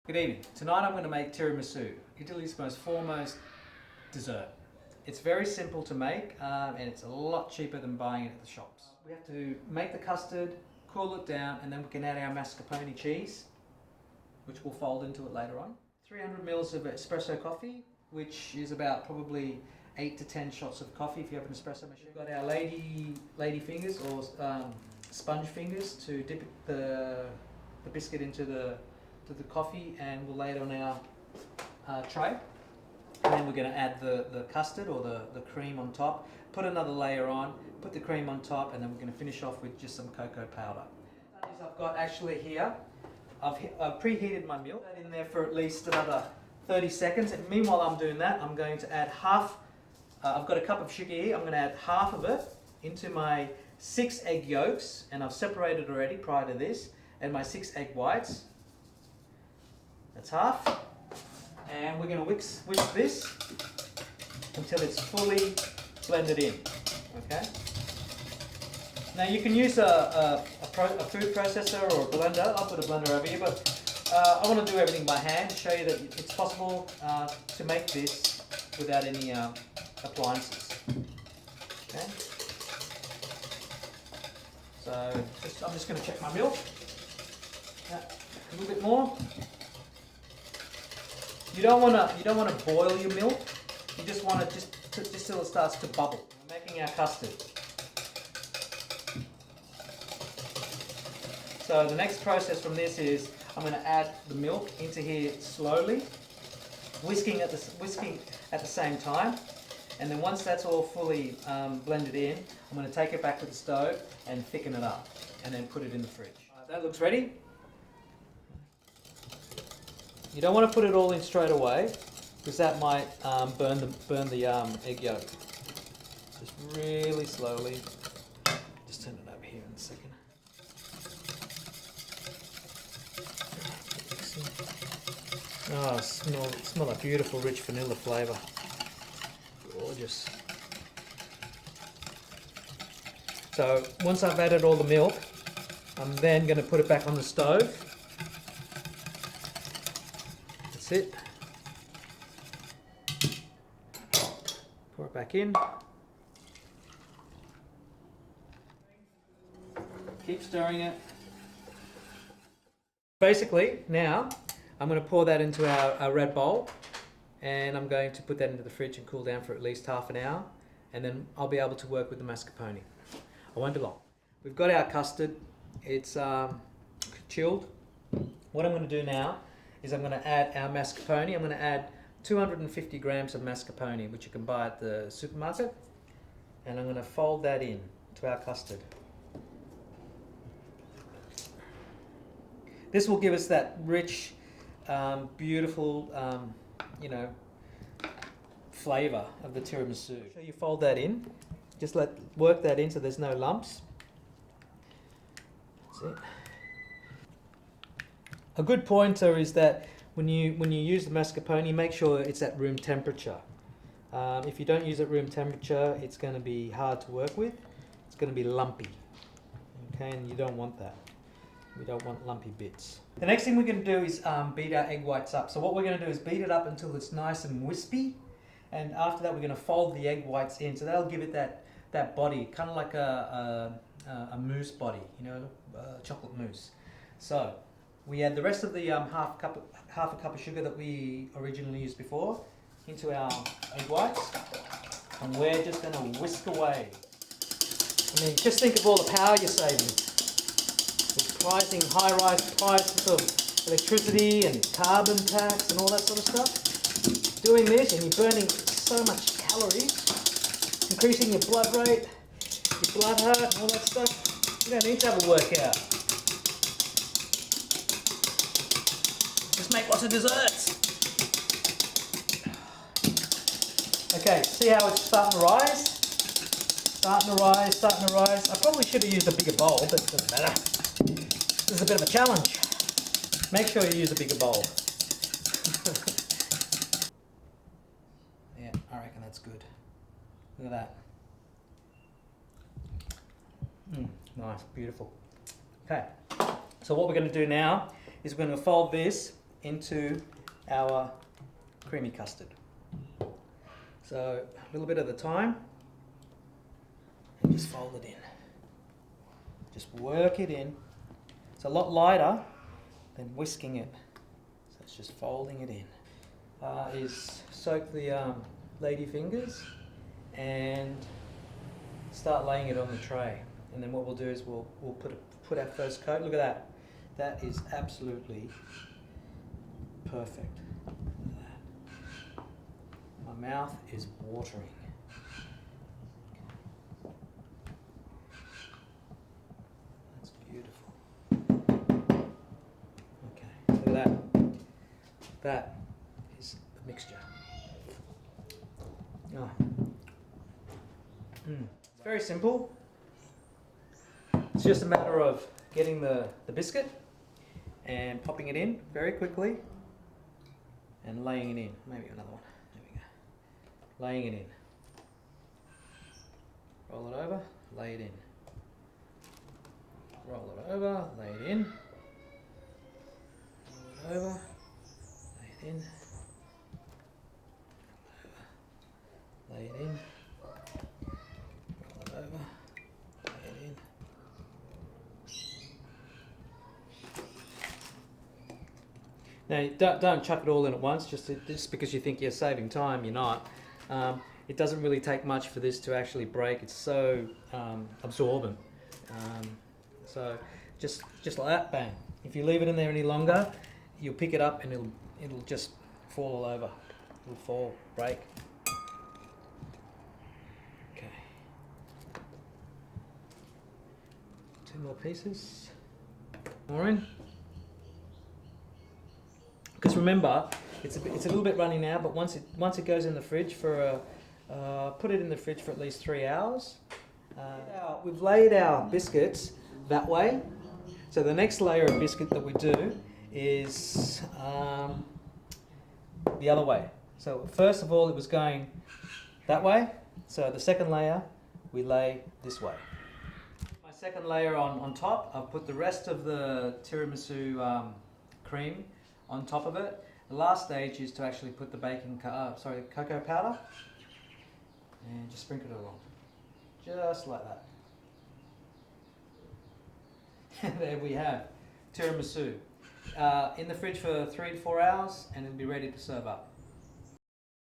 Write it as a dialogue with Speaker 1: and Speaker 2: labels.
Speaker 1: Good evening. Tonight I'm going to make tiramisu, Italy's most foremost dessert. It's very simple to make and it's a lot cheaper than buying it at the shops. We have to make the custard, cool it down, and then we can add our mascarpone cheese, which we'll fold into it later on. 300 mils of espresso coffee, which is about probably 8 to 10 shots of coffee if you have an espresso machine. We've got our lady fingers or sponge fingers to dip the biscuit into the coffee, and we'll lay it on our tray. And then we're going to add the custard or the cream on top, put another layer on, put the cream on top, and then we're going to finish off with just some cocoa powder. I've got actually here, I've preheated my milk in there for at least another 30 seconds. And meanwhile I'm doing that, I'm going to add half, I've got a cup of sugar here, I'm going to add half of it into my 6 egg yolks, and I've separated already prior to this, and my 6 egg whites. That's half. And we're going to whisk this until it's fully blended in. Okay. Now you can use a food processor or a blender. I'll put a blender over here, but I want to do everything by hand to show you that it's possible to make this without any appliances. Okay. So I'm just going to check my milk. A little bit more. You don't want to boil your milk. You just want it just till it starts to bubble. We're making our custard. So the next process from this is I'm going to add the milk into here slowly, whisking at the same time. And then once that's all fully blended in, I'm going to take it back to the stove and thicken it up, and then put it in the fridge. That looks ready. You don't want to put it all in straight away, because that might burn the egg yolk. Just really slowly. Just turn it over here in a second. Oh, smell that beautiful rich vanilla flavour. Gorgeous. So once I've added all the milk, I'm then going to put it back on the stove. That's it. Pour it back in. Keep stirring it. Basically, now I'm going to pour that into our red bowl, and I'm going to put that into the fridge and cool down for at least half an hour, and then I'll be able to work with the mascarpone. I won't be long. We've got our custard. It's chilled. What I'm going to do now is I'm going to add our mascarpone. I'm going to add 250 grams of mascarpone, which you can buy at the supermarket, and I'm going to fold that in to our custard. This will give us that rich, beautiful, flavour of the tiramisu. So you fold that in, just work that in so there's no lumps. That's it. A good pointer is that when you use the mascarpone, make sure it's at room temperature. If you don't use it at room temperature, it's going to be hard to work with. It's going to be lumpy. Okay, and you don't want that. We don't want lumpy bits. The next thing we're going to do is beat our egg whites up. So what we're going to do is beat it up until it's nice and wispy, and after that we're going to fold the egg whites in. So that'll give it that body, kind of like a mousse body, chocolate mousse. So we add the rest of the half a cup of sugar that we originally used before into our egg whites, and we're just going to whisk away. I mean, just think of all the power you're saving. With rising high-rise prices of electricity and carbon tax and all that sort of stuff. Doing this and you're burning so much calories, increasing your blood rate, your blood heart and all that stuff. You don't need to have a workout. Just make lots of desserts. Okay, see how it's starting to rise? Starting to rise. I probably should have used a bigger bowl, but it doesn't matter. This is a bit of a challenge. Make sure you use a bigger bowl. Yeah, I reckon that's good. Look at that. Nice, beautiful. Okay, so what we're going to do now is we're going to fold this into our creamy custard. So a little bit at a time, and just fold it in. Just work it in. It's a lot lighter than whisking it. So it's just folding it in. Is soak the lady fingers and start laying it on the tray. And then what we'll do is we'll put our first coat. Look at that. That is absolutely perfect. Look at that. My mouth is watering. That's beautiful. Okay, look at that. That is the mixture. Oh. It's very simple. It's just a matter of getting the biscuit and popping it in very quickly and laying it in. Maybe another one. There we go. Laying it in. Roll it over, lay it in. Roll it over, lay it in. Roll it over, lay it in. Lay it in. Roll it over, lay it in. Now, don't chuck it all in at once, just because you think you're saving time, you're not. It doesn't really take much for this to actually break. It's so absorbent. So just like that, bang. If you leave it in there any longer, you'll pick it up and it'll just fall all over. It'll fall, break. Okay. 2 more pieces. More in. Because remember, it's a little bit runny now, but once it goes in the fridge for put it in the fridge for at least 3 hours. We've laid our biscuits that way. So the next layer of biscuit that we do is the other way. So first of all, it was going that way. So the second layer we lay this way. My second layer on top, I've put the rest of the tiramisu cream on top of it. The last stage is to actually put the cocoa powder, and just sprinkle it along, just like that. And there we have tiramisu in the fridge for 3 to 4 hours, and it'll be ready to serve up.